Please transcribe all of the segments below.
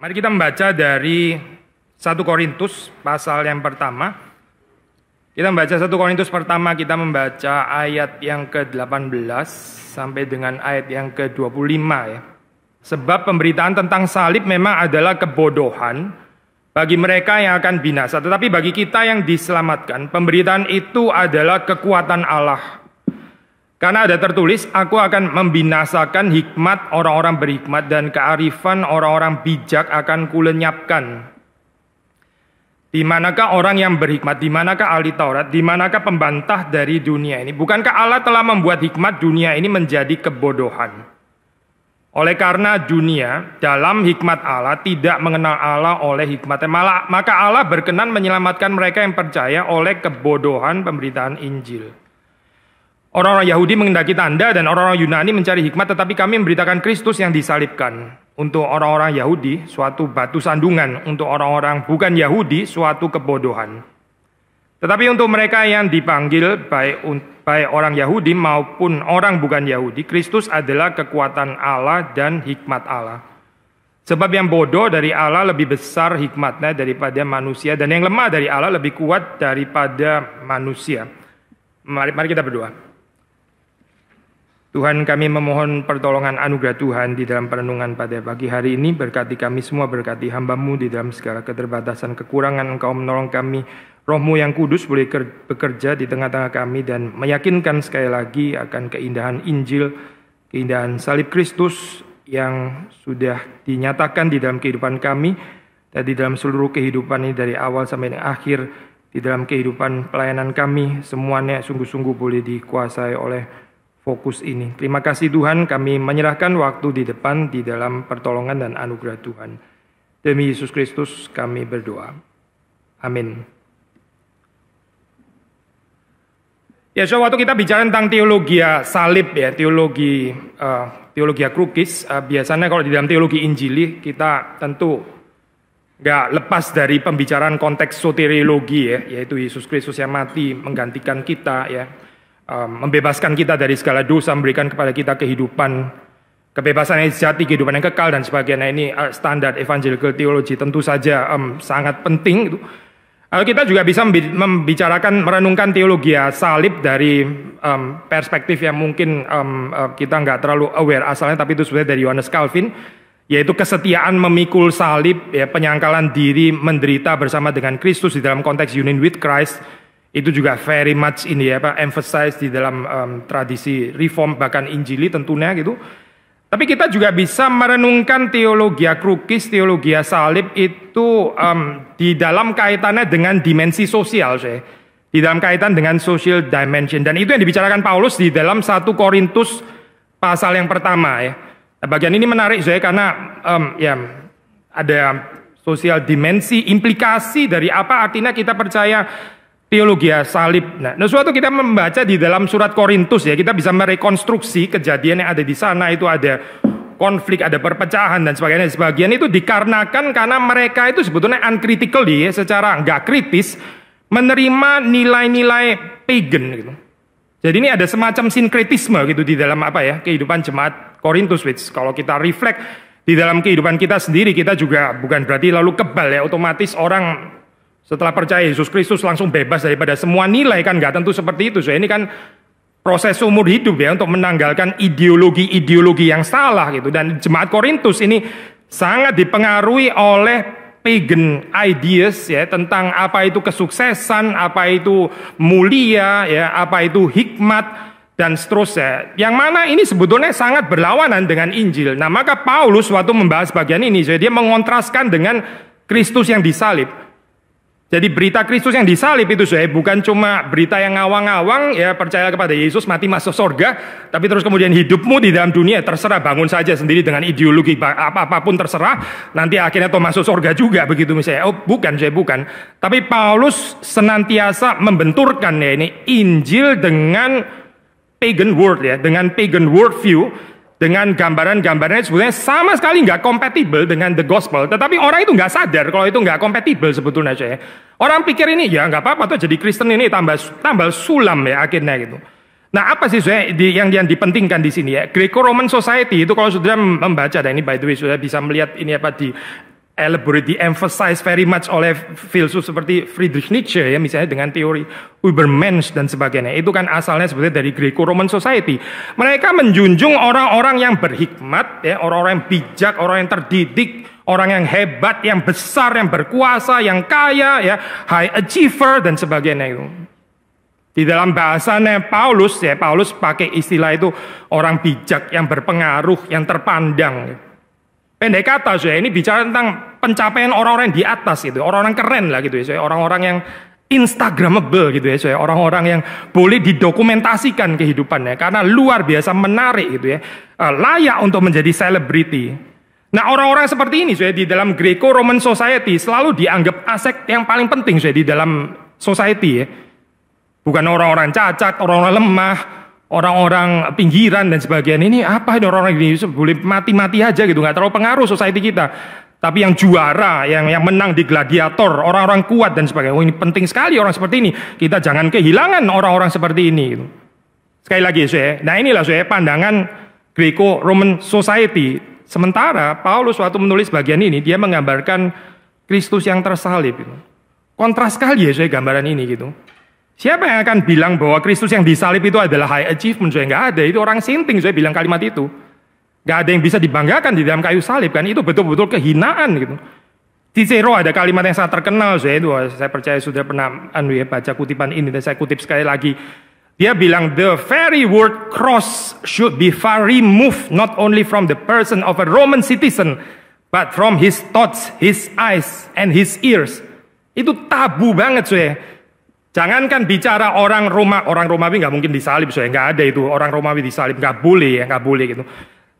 Mari kita membaca dari 1 Korintus pasal yang pertama. Kita membaca 1 Korintus pertama, kita membaca ayat yang ke-18 sampai dengan ayat yang ke-25 ya. Sebab pemberitaan tentang salib memang adalah kebodohan bagi mereka yang akan binasa, tetapi bagi kita yang diselamatkan, pemberitaan itu adalah kekuatan Allah. Karena ada tertulis, aku akan membinasakan hikmat orang-orang berhikmat dan kearifan orang-orang bijak akan kulenyapkan. Di manakah orang yang berhikmat, di manakah ahli Taurat, di manakah pembantah dari dunia ini? Bukankah Allah telah membuat hikmat dunia ini menjadi kebodohan? Oleh karena dunia dalam hikmat Allah tidak mengenal Allah oleh hikmatnya, maka Allah berkenan menyelamatkan mereka yang percaya oleh kebodohan pemberitaan Injil. Orang-orang Yahudi menghendaki tanda dan orang-orang Yunani mencari hikmat, tetapi kami memberitakan Kristus yang disalibkan. Untuk orang-orang Yahudi suatu batu sandungan, untuk orang-orang bukan Yahudi suatu kebodohan. Tetapi untuk mereka yang dipanggil baik orang Yahudi maupun orang bukan Yahudi, Kristus adalah kekuatan Allah dan hikmat Allah. Sebab yang bodoh dari Allah lebih besar hikmatnya daripada manusia, dan yang lemah dari Allah lebih kuat daripada manusia. Mari kita berdoa. Tuhan, kami memohon pertolongan anugerah Tuhan di dalam perenungan pada pagi hari ini. Berkati kami semua, berkati hamba-Mu di dalam segala keterbatasan, kekurangan. Engkau menolong kami, Roh-Mu yang kudus boleh bekerja di tengah-tengah kami dan meyakinkan sekali lagi akan keindahan Injil, keindahan salib Kristus yang sudah dinyatakan di dalam kehidupan kami dan di dalam seluruh kehidupan ini dari awal sampai akhir. Di dalam kehidupan pelayanan kami, semuanya sungguh-sungguh boleh dikuasai oleh fokus ini. Terima kasih Tuhan, kami menyerahkan waktu di depan di dalam pertolongan dan anugerah Tuhan. Demi Yesus Kristus kami berdoa. Amin. Ya, so waktu kita bicara tentang teologi salib ya, teologi krukis, biasanya kalau di dalam teologi Injili kita tentu nggak lepas dari pembicaraan konteks soteriologi ya, yaitu Yesus Kristus yang mati menggantikan kita ya. Membebaskan kita dari segala dosa, memberikan kepada kita kehidupan, kebebasan yang sejati, kehidupan yang kekal dan sebagainya. Ini standar evangelical theology, tentu saja sangat penting. Kita juga bisa membicarakan, merenungkan teologi salib dari perspektif yang mungkin kita nggak terlalu aware asalnya, tapi itu sebenarnya dari Johannes Calvin, yaitu kesetiaan memikul salib, ya, penyangkalan diri, menderita bersama dengan Kristus di dalam konteks union with Christ. Itu juga very much ini ya, emphasize di dalam tradisi reform bahkan Injili tentunya gitu. Tapi kita juga bisa merenungkan teologi krukis, teologi salib itu di dalam kaitannya dengan dimensi sosial, di dalam kaitan dengan social dimension, dan itu yang dibicarakan Paulus di dalam 1 Korintus pasal yang pertama ya. Nah, bagian ini menarik karena ya ada social dimensi, implikasi dari apa artinya kita percaya teologi salib. Nah, suatu kita membaca di dalam surat Korintus ya, kita bisa merekonstruksi kejadian yang ada di sana. Itu ada konflik, ada perpecahan dan sebagainya. Sebagian itu dikarenakan karena mereka itu sebetulnya uncritically ya, secara nggak kritis menerima nilai-nilai pagan gitu. Jadi ini ada semacam sinkretisme gitu di dalam kehidupan jemaat Korintus, which kalau kita reflect di dalam kehidupan kita sendiri, kita juga bukan berarti lalu kebal ya, otomatis orang setelah percaya Yesus Kristus langsung bebas daripada semua nilai, kan nggak tentu seperti itu. Ini kan proses umur hidup ya untuk menanggalkan ideologi-ideologi yang salah gitu. Dan jemaat Korintus ini sangat dipengaruhi oleh pagan ideas ya, tentang apa itu kesuksesan, apa itu mulia ya, apa itu hikmat dan seterusnya. Yang mana ini sebetulnya sangat berlawanan dengan Injil. Nah, maka Paulus waktu membahas bagian ini, dia mengontraskan dengan Kristus yang disalib. Jadi berita Kristus yang disalib itu bukan cuma berita yang ngawang-ngawang ya, percaya kepada Yesus mati masuk surga, tapi terus kemudian hidupmu di dalam dunia terserah, bangun saja sendiri dengan ideologi apapun terserah, nanti akhirnya toh masuk surga juga begitu misalnya. Oh, bukan. Tapi Paulus senantiasa membenturkan ya ini Injil dengan pagan world ya, dengan pagan worldview, dengan gambaran-gambarannya sebetulnya sama sekali nggak kompatibel dengan the gospel. Tetapi orang itu nggak sadar kalau itu nggak kompatibel sebetulnya saya. Orang pikir ini ya nggak apa-apa tuh, jadi Kristen ini tambah sulam ya akhirnya gitu. Nah, apa sih saya yang dipentingkan di sini ya? Greco-Roman Society itu kalau sudah membaca, dan ini by the way sudah bisa melihat ini di elaborate, di-emphasize very much oleh filsuf seperti Friedrich Nietzsche ya, misalnya dengan teori Übermensch dan sebagainya. Itu kan asalnya sebetulnya dari Greco-Roman Society. Mereka menjunjung orang-orang yang berhikmat, ya, orang-orang yang bijak, orang yang terdidik, orang yang hebat, yang besar, yang berkuasa, yang kaya, ya, high achiever dan sebagainya itu. Di dalam bahasanya Paulus, ya, Paulus pakai istilah itu orang bijak, yang berpengaruh, yang terpandang. Pendek kata, saya ini bicara tentang pencapaian orang-orang di atas gitu, orang-orang keren lah gitu ya, orang-orang yang instagramable gitu ya, orang-orang yang boleh didokumentasikan kehidupannya karena luar biasa menarik gitu ya, layak untuk menjadi selebriti. Nah, orang-orang seperti ini di dalam Greco-Roman Society selalu dianggap aset yang paling penting di dalam society ya. Bukan orang-orang cacat, orang-orang lemah, orang-orang pinggiran dan sebagainya. Ini apa orang-orang ini boleh mati-mati aja gitu, nggak terlalu pengaruh society kita. Tapi yang juara, yang menang di gladiator, orang-orang kuat dan sebagainya. Oh, ini penting sekali orang seperti ini. Kita jangan kehilangan orang-orang seperti ini. Gitu. Sekali lagi nah inilah pandangan Greco-Roman Society. Sementara Paulus waktu menulis bagian ini, dia menggambarkan Kristus yang tersalib. Gitu. Kontras sekali gambaran ini gitu. Siapa yang akan bilang bahwa Kristus yang disalib itu adalah high achievement? Nggak ada, itu orang sinting bilang kalimat itu. Nggak ada yang bisa dibanggakan di dalam kayu salib kan, itu betul-betul kehinaan gitu. Cicero ada kalimat yang sangat terkenal, saya percaya sudah pernah baca kutipan ini, dan saya kutip sekali lagi. Dia bilang, the very word cross should be far removed not only from the person of a Roman citizen, but from his thoughts, his eyes, and his ears. Itu tabu banget Jangankan bicara orang Romawi nggak mungkin disalib, nggak ada itu orang Romawi disalib, nggak boleh gitu.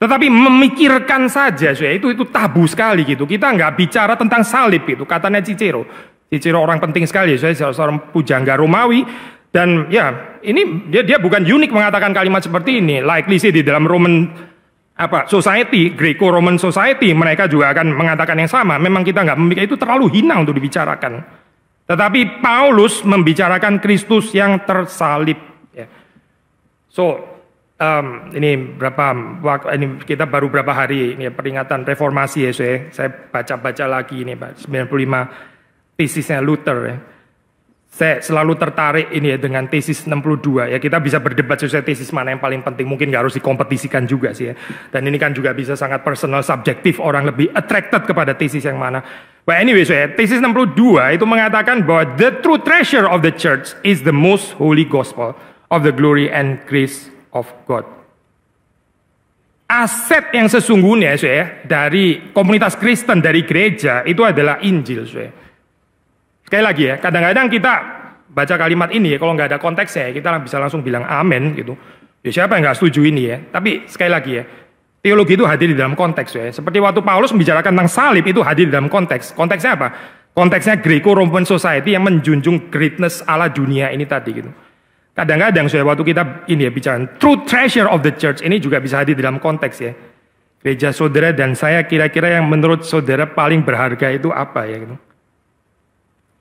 Tetapi memikirkan saja, itu tabu sekali gitu. Kita nggak bicara tentang salib itu, katanya Cicero. Cicero orang penting sekali, seorang pujangga Romawi dan ya ini dia bukan unik mengatakan kalimat seperti ini. Likely sih di dalam Roman society, Greco-Roman Society mereka juga akan mengatakan yang sama. Memang kita nggak memikir itu terlalu hina untuk dibicarakan. Tetapi Paulus membicarakan Kristus yang tersalib. Ya. Ini kita baru berapa hari ini peringatan reformasi ya, saya baca-baca lagi ini Pak, 95 tesisnya Luther ya. Saya selalu tertarik ini ya dengan tesis 62 ya, kita bisa berdebat tesis mana yang paling penting, mungkin nggak harus dikompetisikan juga sih ya. Dan ini kan juga bisa sangat personal, subjektif, orang lebih attracted kepada tesis yang mana. But anyway, tesis 62 itu mengatakan bahwa the true treasure of the church is the most holy gospel of the glory and grace of God. Aset yang sesungguhnya dari komunitas Kristen, dari gereja itu adalah Injil. Sekali lagi ya, kadang-kadang kita baca kalimat ini ya, kalau nggak ada konteksnya kita bisa langsung bilang amin gitu. Ya siapa yang nggak setuju ini ya? Tapi sekali lagi ya, teologi itu hadir di dalam konteks ya. Seperti waktu Paulus membicarakan tentang salib itu hadir di dalam konteks. Konteksnya apa? Konteksnya Greco-Roman Society yang menjunjung greatness ala dunia ini tadi gitu. Kadang-kadang waktu kita ini ya bicara true treasure of the church ini juga bisa hadir di dalam konteks ya. Gereja saudara dan saya kira-kira yang menurut saudara paling berharga itu apa ya gitu.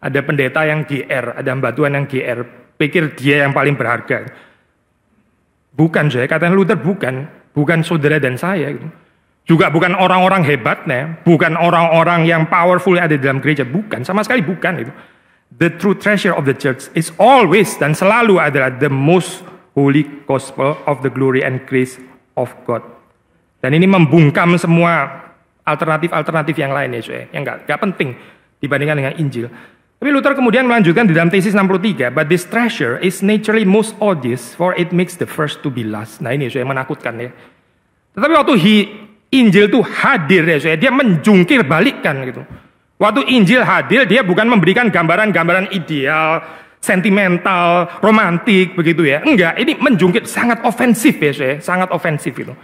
Ada pendeta yang GR, ada mbatuan yang GR, pikir dia yang paling berharga. Bukan katanya Luther bukan saudara dan saya gitu. Juga bukan orang-orang hebatnya, bukan orang-orang yang powerful yang ada di dalam gereja, bukan, sama sekali bukan itu. The true treasure of the church is always dan selalu adalah the most holy gospel of the glory and grace of God. Dan ini membungkam semua alternatif-alternatif yang lain ya, yang nggak penting dibandingkan dengan Injil. Tapi Luther kemudian melanjutkan di dalam tesis 63, but this treasure is naturally most odious, for it makes the first to be last. Nah ini yang menakutkan ya. Tetapi waktu Injil itu hadir ya, dia menjungkir balikkan gitu. Waktu Injil hadir, dia bukan memberikan gambaran-gambaran ideal, sentimental, romantik begitu ya. Enggak, ini menjungkir sangat ofensif ya, sangat ofensif itu.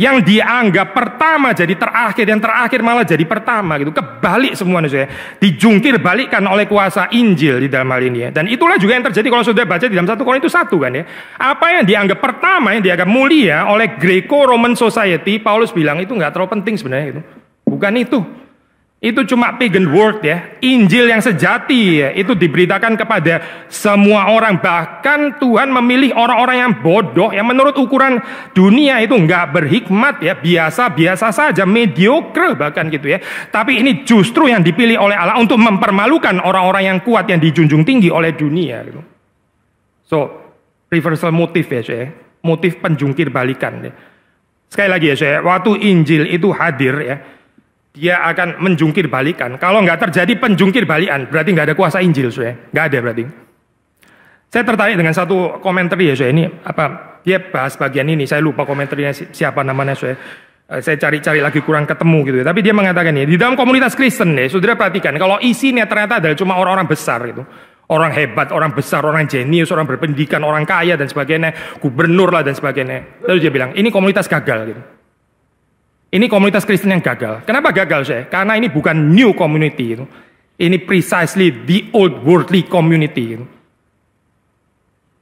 Yang dianggap pertama jadi terakhir, yang terakhir malah jadi pertama gitu. Kebalik semuanya dijungkir balikkan oleh kuasa Injil di dalam hal ini ya. Dan itulah juga yang terjadi kalau sudah baca di dalam 1 Korintus 1 kan ya. Apa yang dianggap pertama, yang dianggap mulia oleh Greco-Roman Society, Paulus bilang itu nggak terlalu penting sebenarnya itu. Bukan itu. Itu cuma pagan word ya. Injil yang sejati ya, itu diberitakan kepada semua orang. Bahkan Tuhan memilih orang-orang yang bodoh, yang menurut ukuran dunia itu nggak berhikmat ya, biasa-biasa saja, mediocre bahkan gitu ya. Tapi ini justru yang dipilih oleh Allah untuk mempermalukan orang-orang yang kuat, yang dijunjung tinggi oleh dunia gitu. So, reversal motif ya saya, motif penjungkir balikan ya. Sekali lagi ya saya, waktu Injil itu hadir ya, dia akan menjungkir balikan. Kalau nggak terjadi penjungkir balikan, berarti nggak ada kuasa Injil, saya nggak ada berarti. Saya tertarik dengan satu komentar ya, saya ini apa? Dia bahas bagian ini, saya lupa komentarnya siapa namanya, saya cari-cari lagi kurang ketemu gitu. Tapi dia mengatakan ini di dalam komunitas Kristen ya, saudara perhatikan, kalau isinya ternyata adalah cuma orang-orang besar gitu, orang hebat, orang besar, orang jenius, orang berpendidikan, orang kaya dan sebagainya, gubernur lah dan sebagainya. Lalu dia bilang ini komunitas gagal gitu. Ini komunitas Kristen yang gagal. Kenapa gagal saya? Karena ini bukan new community. Ini precisely the old worldly community.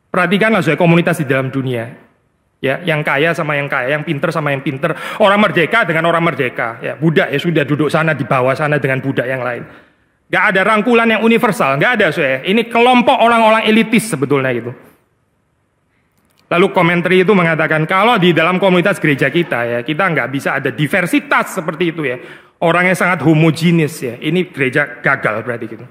Perhatikanlah saya komunitas di dalam dunia. Ya, yang kaya sama yang kaya, yang pinter sama yang pinter, orang merdeka dengan orang merdeka. Ya, budak ya sudah duduk sana di bawah sana dengan budak yang lain. Gak ada rangkulan yang universal, gak ada saya. Ini kelompok orang-orang elitis sebetulnya gitu. Lalu komentar itu mengatakan kalau di dalam komunitas gereja kita ya, kita nggak bisa ada diversitas seperti itu ya. Orangnya sangat homogenis ya. Ini gereja gagal berarti gitu.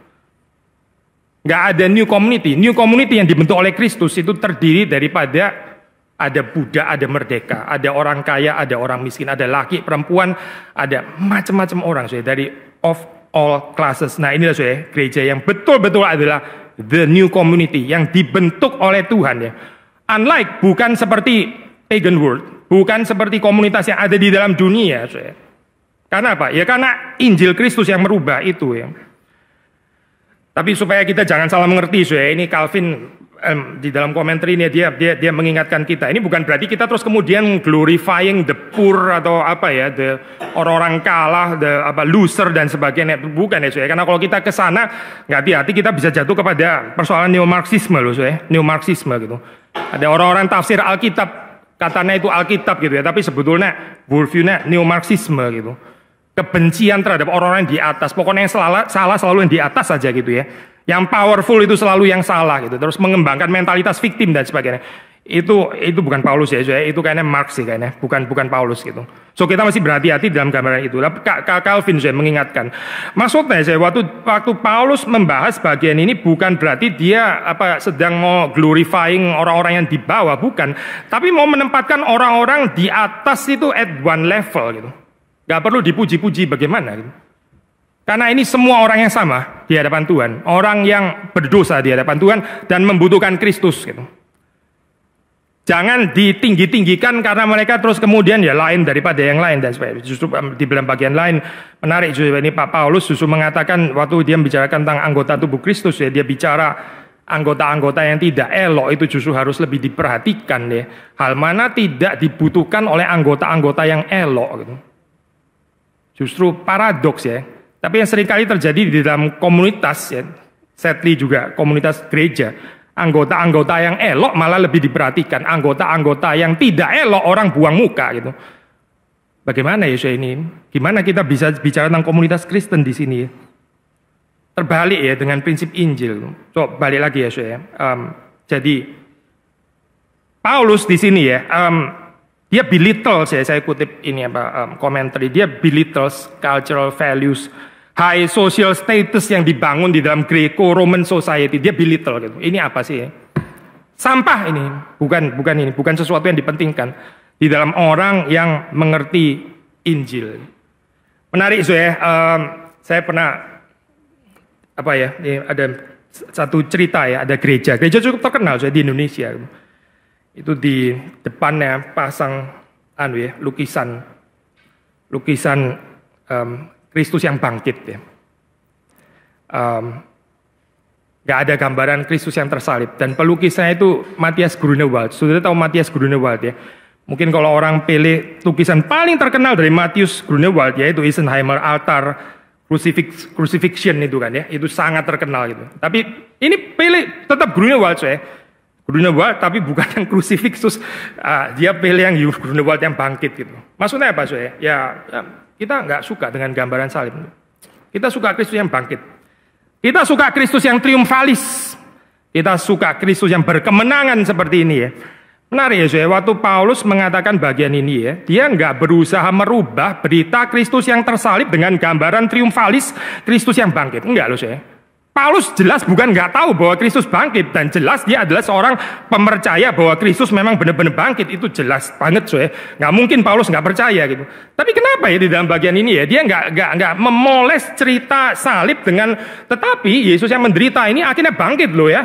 Nggak ada new community. New community yang dibentuk oleh Kristus itu terdiri daripada ada budak, ada merdeka, ada orang kaya, ada orang miskin, ada laki, perempuan, ada macam-macam orang saya dari of all classes. Nah inilah saya gereja yang betul-betul adalah the new community yang dibentuk oleh Tuhan ya. Unlike, bukan seperti pagan world, bukan seperti komunitas yang ada di dalam dunia. Karena apa? Ya karena Injil Kristus yang merubah itu ya. Tapi supaya kita jangan salah mengerti, ini Calvin di dalam komentar ini dia mengingatkan kita. Ini bukan berarti kita terus kemudian glorifying the poor atau apa ya, the orang-orang kalah, the loser dan sebagainya. Bukan ya, karena kalau kita ke sana nggak hati-hati kita bisa jatuh kepada persoalan neo-marxisme loh, neo-marxisme gitu. Ada orang-orang tafsir Alkitab, katanya itu Alkitab gitu ya, tapi sebetulnya worldview-nya neo-marxisme gitu. Kebencian terhadap orang-orang di atas, pokoknya yang salah selalu yang di atas saja gitu ya. Yang powerful itu selalu yang salah gitu. Terus mengembangkan mentalitas victim dan sebagainya. Itu bukan Paulus ya, itu kayaknya Marx sih kayaknya, bukan Paulus gitu. So kita masih berhati-hati dalam gambaran itu. Calvin saya mengingatkan. Maksudnya saya waktu Paulus membahas bagian ini bukan berarti dia sedang mau glorifying orang-orang yang di bawah, bukan. Tapi mau menempatkan orang-orang di atas itu at one level gitu. Gak perlu dipuji-puji bagaimana gitu. Karena ini semua orang yang sama di hadapan Tuhan, orang yang berdosa di hadapan Tuhan dan membutuhkan Kristus gitu. Jangan ditinggi-tinggikan karena mereka terus kemudian ya lain daripada yang lain dan sebagainya. Justru di dalam bagian lain menarik justru ini Pak Paulus justru mengatakan waktu dia membicarakan tentang anggota tubuh Kristus ya, dia bicara anggota-anggota yang tidak elok itu justru harus lebih diperhatikan ya. Hal mana tidak dibutuhkan oleh anggota-anggota yang elok gitu. Justru paradoks ya. Tapi yang seringkali terjadi di dalam komunitas ya, sadly juga komunitas gereja. Anggota-anggota yang elok malah lebih diperhatikan. Anggota-anggota yang tidak elok orang buang muka gitu. Bagaimana ya saya ini? Gimana kita bisa bicara tentang komunitas Kristen di sini? Terbalik ya dengan prinsip Injil. So balik lagi ya saya. Jadi Paulus di sini ya, dia belittles ya, saya kutip ini komentar. Dia belittles cultural values, high social status yang dibangun di dalam Greco-Roman society, dia belittle gitu. Ini apa sih? Sampah ini, bukan sesuatu yang dipentingkan di dalam orang yang mengerti Injil. Menarik saya pernah ini ada satu cerita ya, ada gereja cukup terkenal di Indonesia. Itu di depannya pasang lukisan Kristus yang bangkit ya. Gak ada gambaran Kristus yang tersalib. Dan pelukisnya itu Matthias Grunewald. Sudah tahu Matthias Grunewald ya. Mungkin kalau orang pilih lukisan paling terkenal dari Matthias Grunewald yaitu Isenheimer altar crucifixion itu kan ya. Itu sangat terkenal gitu. Tapi ini pilih tetap Grunewald Grunewald tapi bukan yang crucifixus. Dia pilih yang Grunewald yang bangkit gitu. Maksudnya apa ya kita nggak suka dengan gambaran salib. Kita suka Kristus yang bangkit. Kita suka Kristus yang triumfalis. Kita suka Kristus yang berkemenangan seperti ini ya. Menarik ya saudara, waktu Paulus mengatakan bagian ini ya, dia nggak berusaha merubah berita Kristus yang tersalib dengan gambaran triumfalis Kristus yang bangkit. Enggak loh saudara. Paulus jelas bukan nggak tahu bahwa Kristus bangkit, dan jelas dia adalah seorang pemercaya bahwa Kristus memang benar-benar bangkit, itu jelas banget saudara. Nggak mungkin Paulus nggak percaya gitu. Tapi kenapa ya di dalam bagian ini ya dia nggak memoles cerita salib dengan, tetapi Yesus yang menderita ini akhirnya bangkit loh ya.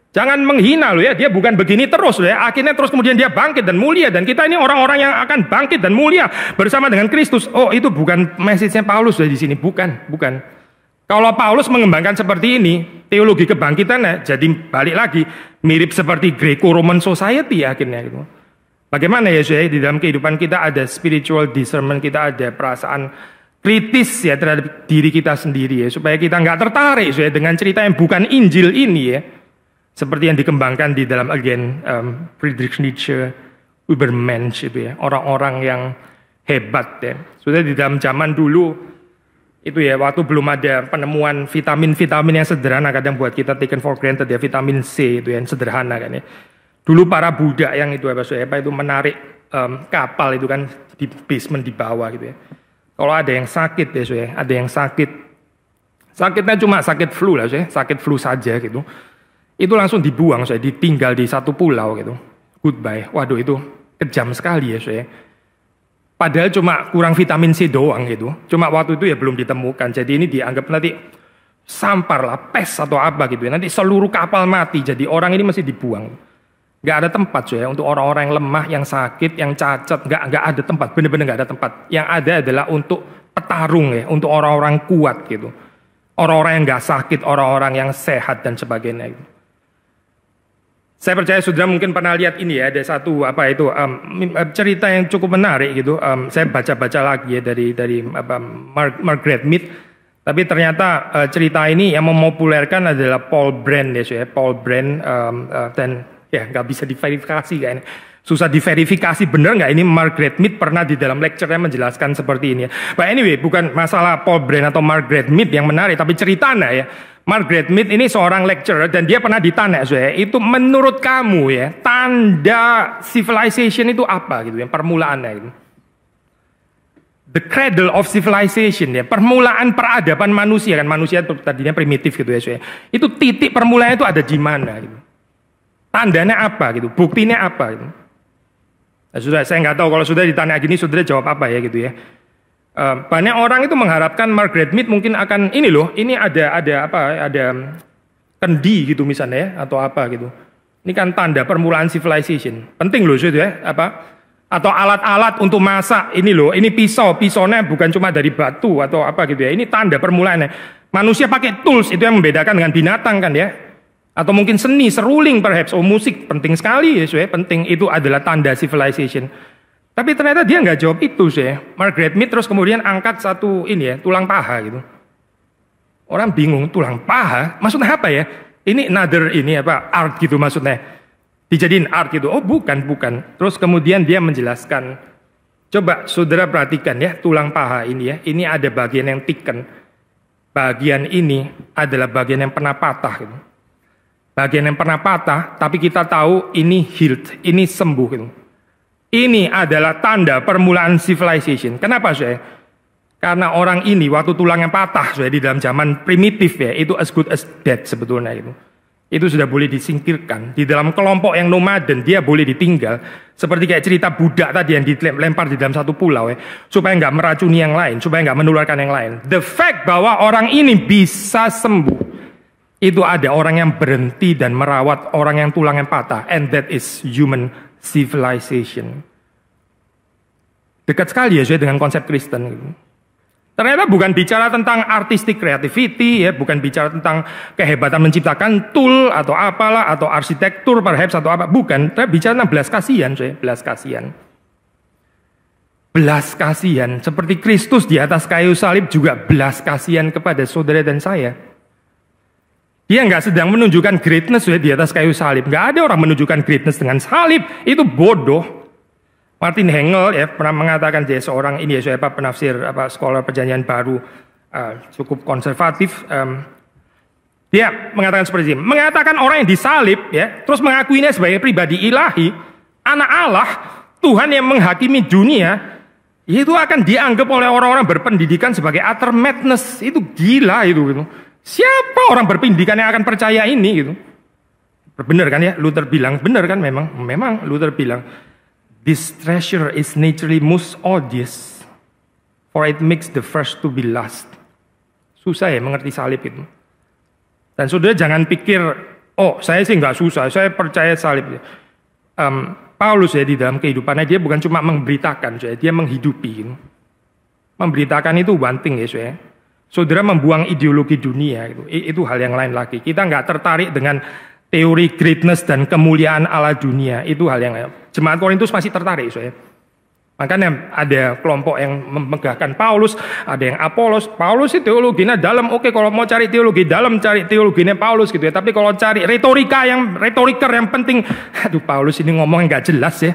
Jangan menghina loh ya, dia bukan begini terus loh ya. Akhirnya terus kemudian dia bangkit dan mulia, dan kita ini orang-orang yang akan bangkit dan mulia bersama dengan Kristus. Oh, itu bukan message-nya Paulus di sini, bukan. Kalau Paulus mengembangkan seperti ini, teologi kebangkitannya jadi balik lagi mirip seperti Greco-Roman society akhirnya gitu. Bagaimana ya saudara, di dalam kehidupan kita ada spiritual discernment, kita ada perasaan kritis ya terhadap diri kita sendiri ya, supaya kita nggak tertarik saudara dengan cerita yang bukan Injil ini ya. Seperti yang dikembangkan di dalam Friedrich Nietzsche, Übermensch itu ya, orang-orang yang hebat ya. Sudah di dalam zaman dulu itu ya, waktu belum ada penemuan vitamin-vitamin yang sederhana kadang buat kita taken for granted ya, vitamin C itu yang sederhana kan ya. Dulu para Buddha yang itu apa itu menarik kapal itu kan di basement di bawah gitu ya. Kalau ada yang sakit ya saudara, ada yang sakitnya cuma sakit flu lah saudara, sakit flu saja gitu. Itu langsung dibuang, saya ditinggal di satu pulau gitu. Goodbye. Waduh, itu kejam sekali ya saya. Padahal cuma kurang vitamin C doang gitu. Cuma waktu itu ya belum ditemukan. Jadi ini dianggap nanti sampar lah, pes atau apa gitu ya. Nanti seluruh kapal mati. Jadi orang ini masih dibuang. Gak ada tempat ya untuk orang-orang yang lemah, yang sakit, yang cacat. Gak ada tempat. Bener-bener gak ada tempat. Yang ada adalah untuk petarung ya, untuk orang-orang kuat gitu. Orang-orang yang gak sakit, orang-orang yang sehat dan sebagainya gitu. Saya percaya saudara mungkin pernah lihat ini ya, ada satu cerita yang cukup menarik gitu. Saya baca-baca lagi ya dari Margaret Mead. Tapi ternyata cerita ini yang memopulerkan adalah Paul Brand ya, Paul Brand dan ya nggak bisa diverifikasi kayaknya. Susah diverifikasi bener nggak ini Margaret Mead pernah di dalam lecture-nya menjelaskan seperti ini ya. But anyway, bukan masalah Paul Brand atau Margaret Mead yang menarik, tapi ceritanya ya. Margaret Mead ini seorang lecturer dan dia pernah ditanya itu menurut kamu ya tanda civilization itu apa gitu ya, permulaannya itu. The cradle of civilization ya, permulaan peradaban manusia kan, manusia tadinya primitif gitu ya. Itu titik permulaannya itu ada di mana gitu. Tandanya apa gitu, buktinya apa gitu. Nah, sudah saya nggak tahu kalau sudah ditanya gini sudah jawab apa ya gitu ya. Banyak orang itu mengharapkan Margaret Mead mungkin akan ini loh, ini ada kendi gitu misalnya ya, atau apa gitu. Ini kan tanda permulaan civilization. Penting loh itu ya, atau alat-alat untuk masak ini loh, ini pisaunya bukan cuma dari batu atau apa gitu ya. Ini tanda permulaannya. Manusia pakai tools itu yang membedakan dengan binatang kan ya. Atau mungkin seni, seruling perhaps, musik penting sekali ya, penting, itu adalah tanda civilization. Tapi ternyata dia nggak jawab itu sih. Margaret Mead terus kemudian angkat satu ini ya, tulang paha gitu. Orang bingung, tulang paha? Maksudnya apa ya? Ini another ini apa? Art gitu maksudnya. Dijadiin art gitu. Oh bukan. Terus kemudian dia menjelaskan. Coba saudara perhatikan ya, tulang paha ini ya. Ini ada bagian yang tiken. Bagian ini adalah bagian yang pernah patah gitu. Bagian yang pernah patah, tapi kita tahu ini healed, ini sembuh gitu. Ini adalah tanda permulaan civilization. Kenapa saya? Karena orang ini waktu tulangnya patah saya di dalam zaman primitif ya, itu as good as dead sebetulnya itu. Itu sudah boleh disingkirkan. Di dalam kelompok yang nomaden dia boleh ditinggal. Seperti kayak cerita budak tadi yang dilempar di dalam satu pulau ya, supaya nggak meracuni yang lain, supaya nggak menularkan yang lain. The fact bahwa orang ini bisa sembuh, itu ada orang yang berhenti dan merawat orang yang tulangnya patah, and that is human civilization. Dekat sekali ya saya dengan konsep Kristen gitu. Ternyata bukan bicara tentang artistic creativity ya, bukan bicara tentang kehebatan menciptakan tool atau apalah atau arsitektur perhaps atau apa, bukan. Tapi bicara tentang belas kasihan saya, belas kasihan. Belas kasihan seperti Kristus di atas kayu salib juga belas kasihan kepada saudara dan saya. Dia nggak sedang menunjukkan greatness ya di atas kayu salib. Nggak ada orang menunjukkan greatness dengan salib. Itu bodoh. Martin Hengel ya pernah mengatakan dia seorang ini ya penafsir scholar perjanjian baru cukup konservatif. Dia mengatakan seperti ini, mengatakan orang yang disalib, ya, terus mengakuinya sebagai pribadi ilahi, anak Allah, Tuhan yang menghakimi dunia, itu akan dianggap oleh orang-orang berpendidikan sebagai utter madness. Itu gila itu. Gitu. Siapa orang berpendidikan yang akan percaya ini? Gitu. Benar kan ya? Luther bilang, benar kan memang Luther bilang, this treasure is naturally most odious, for it makes the first to be last. Susah ya mengerti salib itu. Dan saudara jangan pikir, oh saya sih nggak susah, saya percaya salib. Paulus ya di dalam kehidupannya dia bukan cuma memberitakan, dia menghidupi. Memberitakan itu one thing ya saudara. Saudara membuang ideologi dunia itu hal yang lain lagi. Kita nggak tertarik dengan teori greatness dan kemuliaan Allah dunia, itu hal yang lain. Jemaat Korintus masih tertarik saudara. Makanya ada kelompok yang memegahkan Paulus, ada yang Apolos. Paulus itu teologinya dalam, oke kalau mau cari teologi dalam, cari teologinya Paulus gitu ya. Tapi kalau cari retoriker yang penting, aduh Paulus ini ngomongnya nggak jelas ya.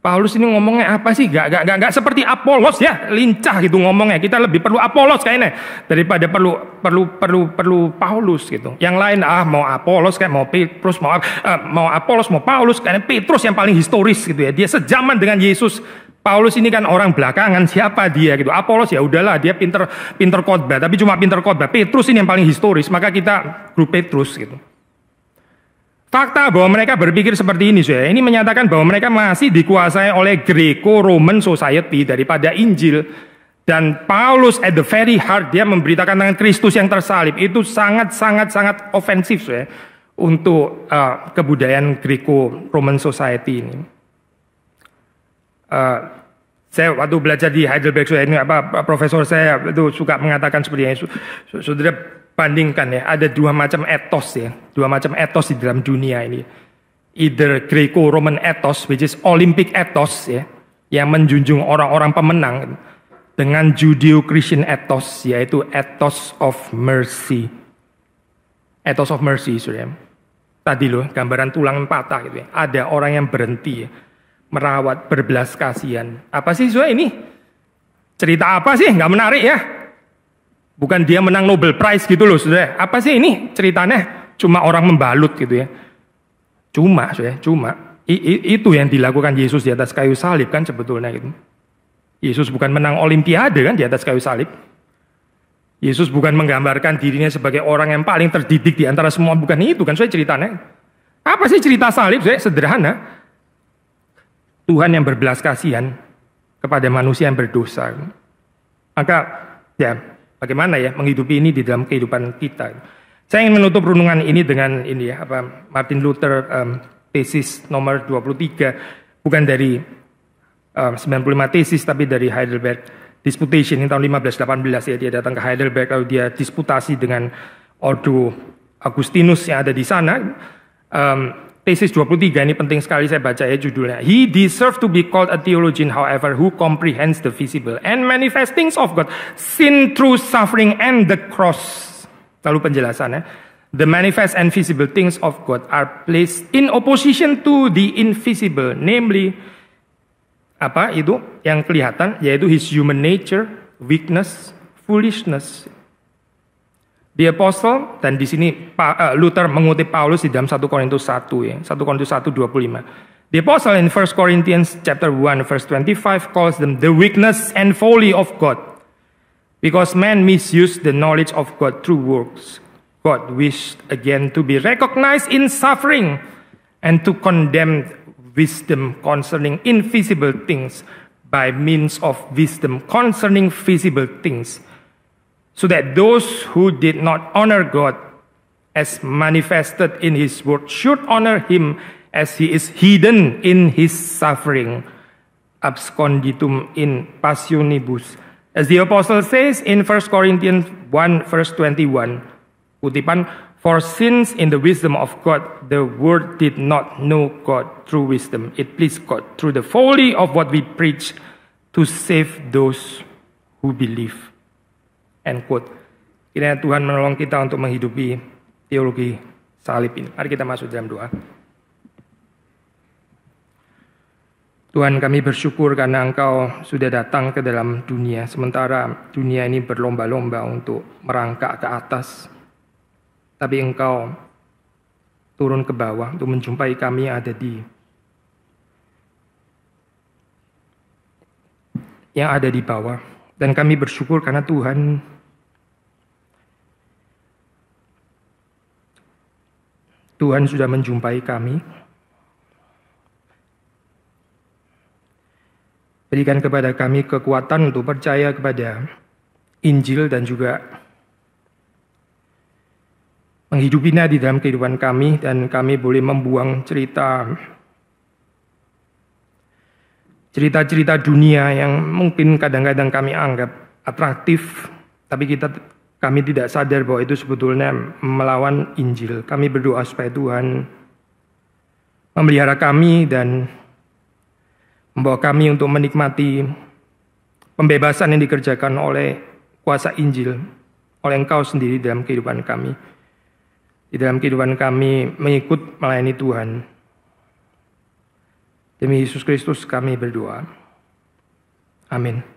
Paulus ini ngomongnya apa sih? Gak seperti Apolos ya, lincah gitu ngomongnya. Kita lebih perlu Apolos kayaknya daripada perlu Paulus gitu. Yang lain mau Apolos kayak mau Petrus, mau Apolos mau Paulus, kayaknya Petrus yang paling historis gitu ya. Dia sejaman dengan Yesus. Paulus ini kan orang belakangan, siapa dia gitu. Apolos ya udahlah dia pinter khotbah, tapi cuma pinter khotbah. Petrus ini yang paling historis, maka kita grup Petrus gitu. Fakta bahwa mereka berpikir seperti ini, saudara. Ini menyatakan bahwa mereka masih dikuasai oleh Greco-Roman society daripada Injil. Dan Paulus at the very heart, dia memberitakan tentang Kristus yang tersalib. Itu sangat ofensif, saudara, untuk kebudayaan Greco-Roman society ini. Saya waktu belajar di Heidelberg, saudara, ini profesor saya itu suka mengatakan seperti ini, saudara. Bandingkan ya, ada dua macam etos di dalam dunia ini. Either Greco-Roman ethos, which is Olympic ethos ya, yang menjunjung orang-orang pemenang, dengan Judeo-Christian ethos, yaitu ethos of mercy. Ethos of mercy, saudara. Tadi loh, gambaran tulang patah gitu ya. Ada orang yang berhenti ya, merawat, berbelas kasihan. Apa sih saudara ini? Cerita apa sih? Nggak menarik ya? Bukan dia menang Nobel Prize gitu loh, saudara. Apa sih ini ceritanya? Cuma orang membalut gitu ya. Cuma. Itu yang dilakukan Yesus di atas kayu salib kan sebetulnya gitu. Yesus bukan menang Olimpiade kan di atas kayu salib. Yesus bukan menggambarkan dirinya sebagai orang yang paling terdidik di antara semua. Bukan itu kan, saudara, ceritanya. Apa sih cerita salib, saudara? Sederhana. Tuhan yang berbelas kasihan kepada manusia yang berdosa. Maka ya, bagaimana ya menghidupi ini di dalam kehidupan kita. Saya ingin menutup renungan ini dengan ini ya, Martin Luther tesis nomor 23, bukan dari 95 tesis tapi dari Heidelberg Disputation ini tahun 1518 ya, dia datang ke Heidelberg lalu dia disputasi dengan Ordo Augustinus yang ada di sana. Tesis 23 ini penting sekali saya baca ya judulnya. He deserved to be called a theologian, however, who comprehends the visible and manifest things of God, sin through suffering and the cross. Lalu penjelasannya, the manifest and visible things of God are placed in opposition to the invisible, namely apa itu yang kelihatan, yaitu his human nature, weakness, foolishness. The Apostle, dan di sini Luther mengutip Paulus di dalam 1 Korintus 1 ya, 1 Korintus 1:25. The Apostle in 1 Corinthians chapter 1 verse 25 calls them the weakness and folly of God, because man misused the knowledge of God through works. God wished again to be recognized in suffering and to condemn wisdom concerning invisible things by means of wisdom concerning visible things, so that those who did not honor God as manifested in his word should honor him as he is hidden in his suffering. Absconditum in passionibus. As the apostle says in 1 Corinthians 1 verse 21, kutipan, for since in the wisdom of God the world did not know God through wisdom, it pleased God through the folly of what we preach to save those who believe. End quote. Kiranya Tuhan menolong kita untuk menghidupi teologi salib ini. Mari kita masuk dalam doa. Tuhan, kami bersyukur karena Engkau sudah datang ke dalam dunia, sementara dunia ini berlomba-lomba untuk merangkak ke atas. Tapi Engkau turun ke bawah untuk menjumpai kami yang ada di bawah. Dan kami bersyukur karena Tuhan sudah menjumpai kami. Berikan kepada kami kekuatan untuk percaya kepada Injil dan juga menghidupinya di dalam kehidupan kami, dan kami boleh membuang cerita-cerita dunia yang mungkin kadang-kadang kami anggap atraktif, tapi kami tidak sadar bahwa itu sebetulnya melawan Injil. Kami berdoa supaya Tuhan memelihara kami dan membawa kami untuk menikmati pembebasan yang dikerjakan oleh kuasa Injil, oleh Engkau sendiri dalam kehidupan kami. Di dalam kehidupan kami mengikut melayani Tuhan. Demi Yesus Kristus kami berdoa. Amin.